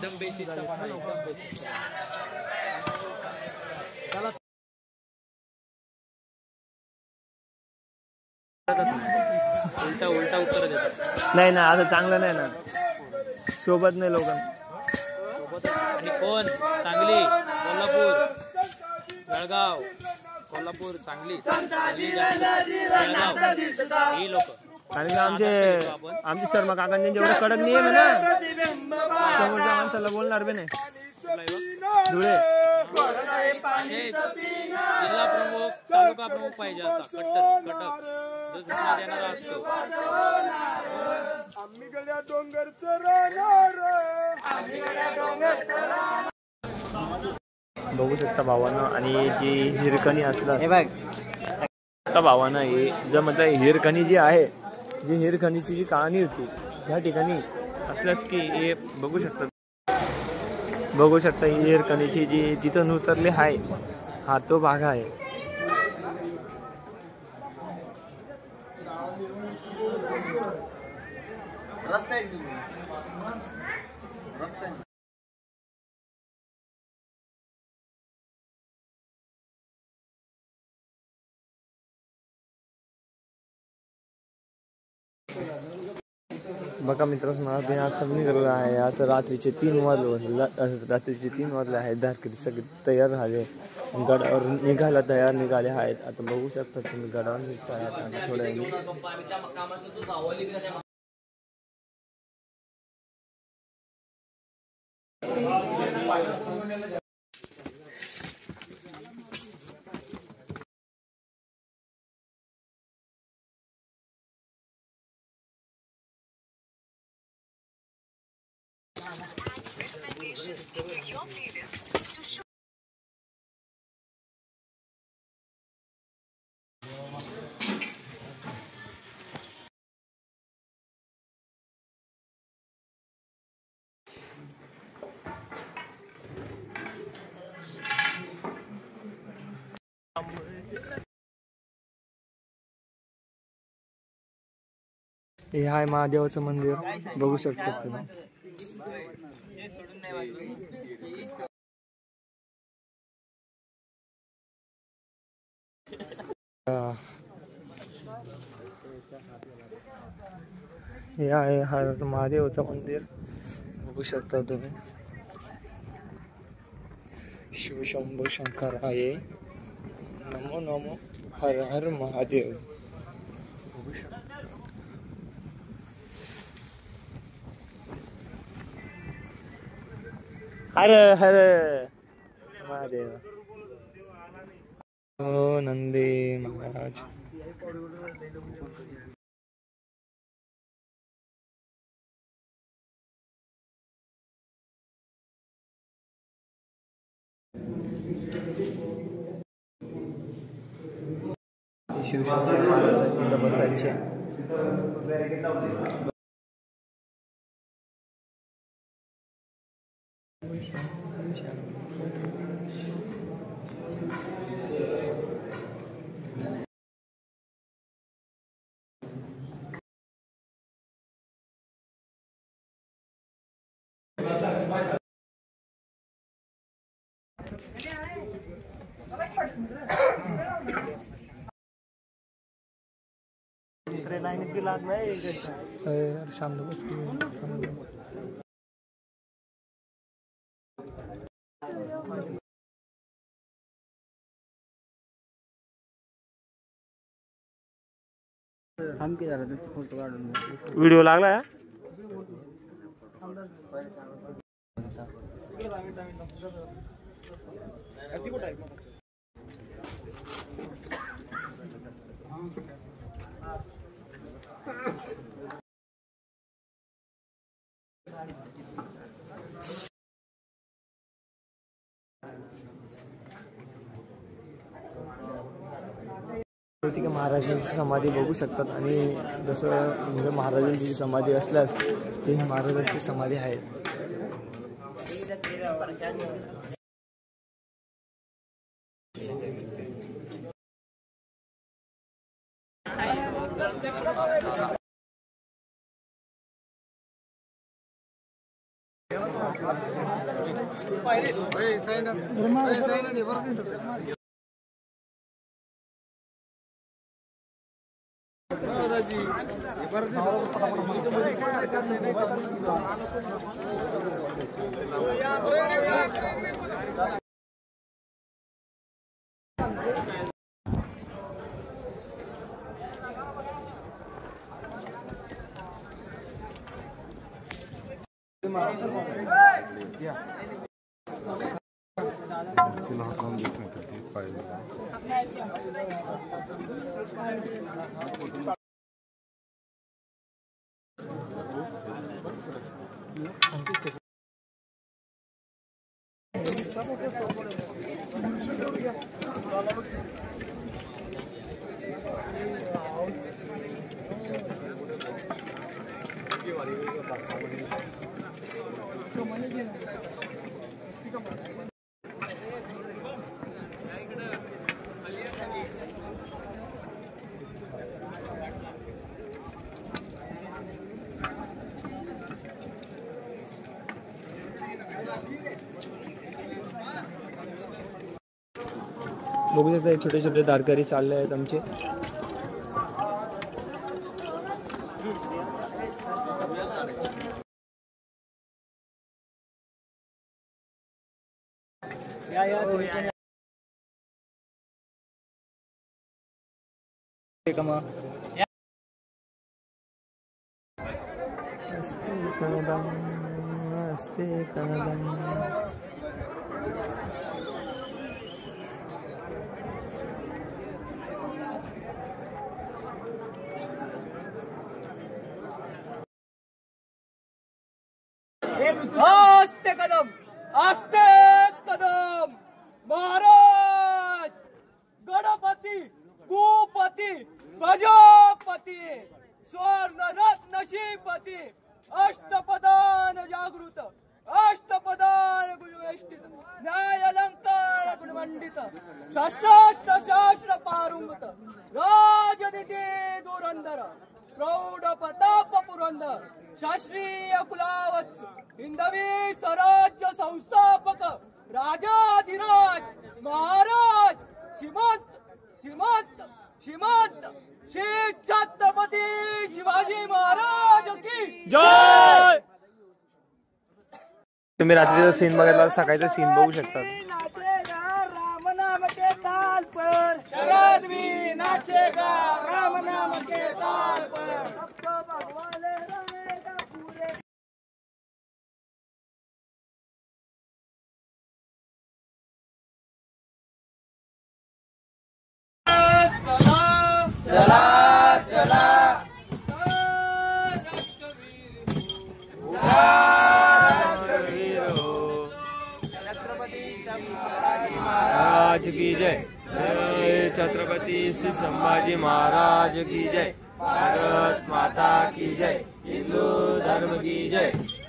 एकदम बेसिकचा पाना, एकदम बेसिक. उलटा उलटा उत्तर देतात. नाही ना, असं चांगलं नाही ना, सोबत नाही लोकांना. आणि कोण? सांगली, कोल्हापूर, जळगाव, कोल्हापूर, सांगली, जळगाव ही लोक. आणि आमचे शर्मा काकांनी जेवढं कडक नियम आहे ना, समोरच्या माणसाला बोलणार बी नाही. धुळे जिल्हा प्रमुख, तालुका प्रमुख पाहिजे असा कट्टर कटक जो सूचना देणारा असतो. बघू शकता भावानं. आणि जी हिरकणी असतात भावानं, हे जर म्हटलं हिरकणी जी आहे, जी हिरकणीची जी कहाणी होती त्या ठिकाणी असल्यास की हे बघू शकता ही हिरकणीची जी जिथून उतरली आहे, हा तो भाग आहे. बघा मित्रांनो, आम्ही आता निघालेलो आहे. आता रात्रीचे 3 वाजले आहेत. धारकरी सगळे तयार झाले, गडावर निघायला तयार निघाले आहेत. आता बघू शकता तुम्ही गडावर निघताय आता थोड्या. हे आहे महादेवाचं मंदिर, बघू शकता तुम्ही. हे आहे महादेवाचं मंदिर, बघू शकता तुम्ही. शिवशंभो शंकर आहे. नमो नमो हर हर महादेव. बघू शकता. हर हर महादेव. हो नंदी महाराज. शिवशंकर महाराज इथं बसायचे. शांत बस. व्हिडिओ लागला. महाराजांची समाधी बघू शकतात. आणि जसं म्हणजे महाराजांची समाधी असल्यास ते महाराजांची समाधी आहे. बघू शकता छोटे छोटे दारकरी चालले आहेत आमचे. असते कदम आस्ते कदम महाराज गणपती भूपती प्रजापती स्वर्ण रत्न श्रीपती अष्टपदान जागृत अष्टपदान गुणवेष्टित न्याय अलंकार गुणमंडित शास्त्रास्त्र शास्त्र पारुंगत राजनीती धुरंधर प्रौढ प्रताप पुरंदर शास्त्रीय कुलावत्स हिंदवी स्वराज्य संस्थापक राजाधिराज महाराज श्रीमंत श्री छत्रपती शिवाजी महाराज की जय. तुम्ही रात्रीचा सीन बघायला सकाळचा सीन बघू शकता. राम नाम के ताल पर शरद भी नाचेगा राम नाम के ताल पर भगवान रहेगा पूरे. महाराज की जय. जय छत्रपति श्री संभाजी महाराज की जय. भारत माता की जय. हिंदू धर्म की जय.